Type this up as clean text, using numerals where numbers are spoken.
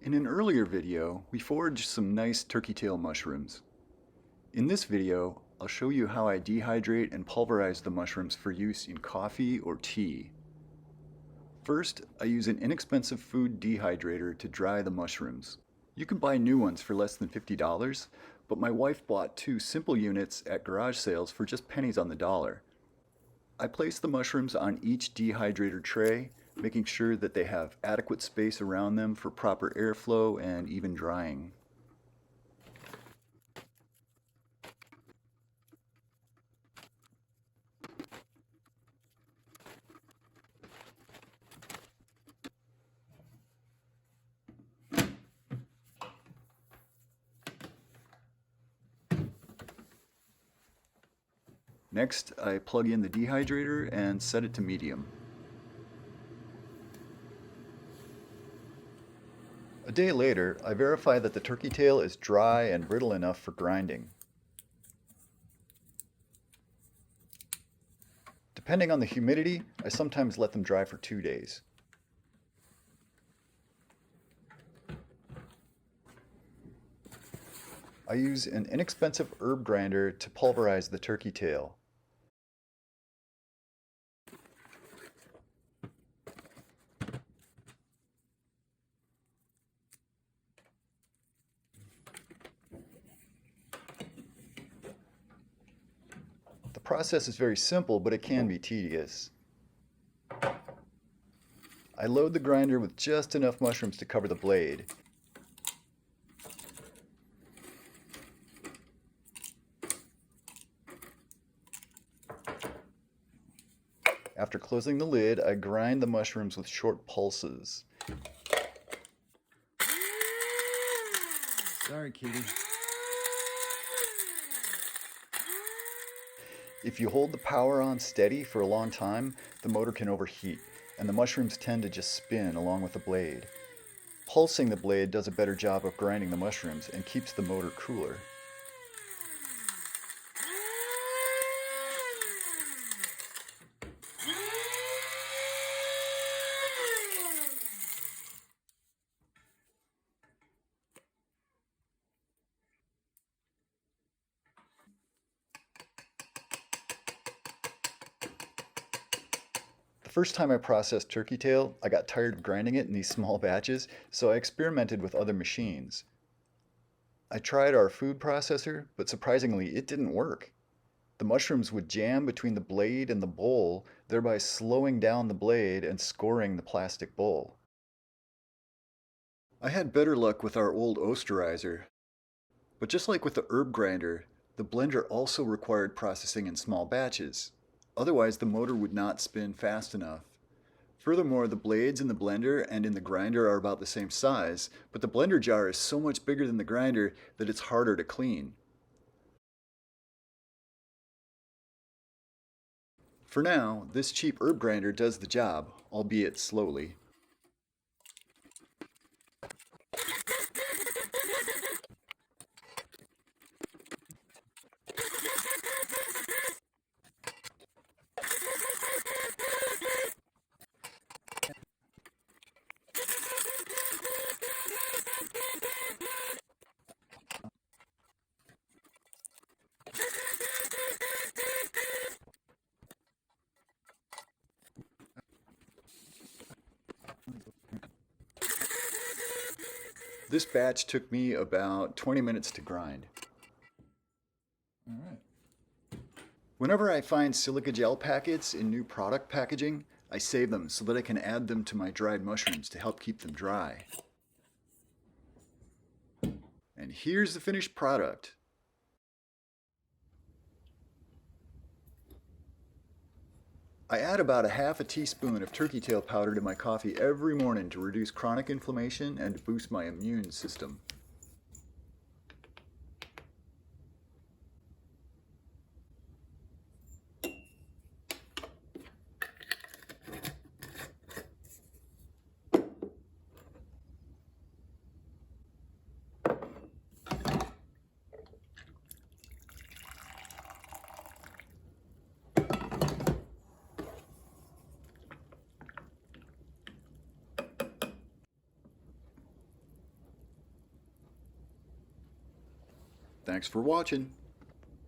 In an earlier video, we foraged some nice turkey tail mushrooms. In this video, I'll show you how I dehydrate and pulverize the mushrooms for use in coffee or tea. First, I use an inexpensive food dehydrator to dry the mushrooms. You can buy new ones for less than $50, but my wife bought two simple units at garage sales for just pennies on the dollar. I place the mushrooms on each dehydrator tray, making sure that they have adequate space around them for proper airflow and even drying. Next, I plug in the dehydrator and set it to medium. A day later, I verify that the turkey tail is dry and brittle enough for grinding. Depending on the humidity, I sometimes let them dry for 2 days. I use an inexpensive herb grinder to pulverize the turkey tail. The process is very simple, but it can be tedious. I load the grinder with just enough mushrooms to cover the blade. After closing the lid, I grind the mushrooms with short pulses. Sorry, kitty. If you hold the power on steady for a long time, the motor can overheat, and the mushrooms tend to just spin along with the blade. Pulsing the blade does a better job of grinding the mushrooms and keeps the motor cooler. The first time I processed turkey tail, I got tired of grinding it in these small batches, so I experimented with other machines. I tried our food processor, but surprisingly it didn't work. The mushrooms would jam between the blade and the bowl, thereby slowing down the blade and scoring the plastic bowl. I had better luck with our old osterizer, but just like with the herb grinder, the blender also required processing in small batches. Otherwise, the motor would not spin fast enough. Furthermore, the blades in the blender and in the grinder are about the same size, but the blender jar is so much bigger than the grinder that it's harder to clean. For now, this cheap herb grinder does the job, albeit slowly. This batch took me about 20 minutes to grind. All right. Whenever I find silica gel packets in new product packaging, I save them so that I can add them to my dried mushrooms to help keep them dry. And here's the finished product. I add about a half a teaspoon of turkey tail powder to my coffee every morning to reduce chronic inflammation and to boost my immune system. Thanks for watching.